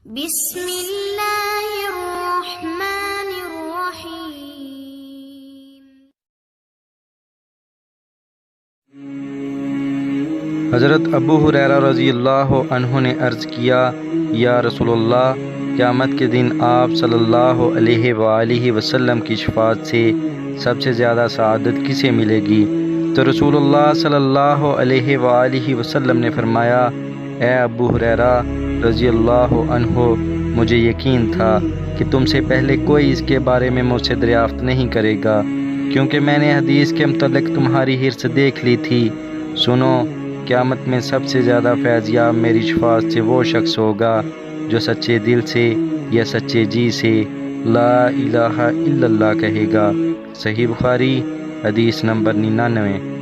بسم اللہ الرحمن الرحیم۔ حضرت ابو ہریرہ رضی اللہ عنہ نے عرض کیا، یا رسول اللہ، قیامت کے دن آپ صلی اللہ علیہ وآلہ وسلم کی شفاعت سے سب سے زیادہ سعادت کسے ملے گی؟ تو رسول اللہ صلی اللہ علیہ وآلہ وسلم نے فرمایا، اے ابو ہریرہ رضی اللہ عنہ، مجھے یقین تھا کہ تم سے پہلے کوئی اس کے بارے میں مجھ سے دریافت نہیں کرے گا، کیونکہ میں نے حدیث کے متعلق تمہاری حرص دیکھ لی تھی۔ سنو، قیامت میں سب سے زیادہ فیض یاب میری شفاعت سے وہ شخص ہوگا جو سچے دل سے یا سچے جی سے لا الہ الا اللہ کہے گا۔ صحیح بخاری، حدیث نمبر 99۔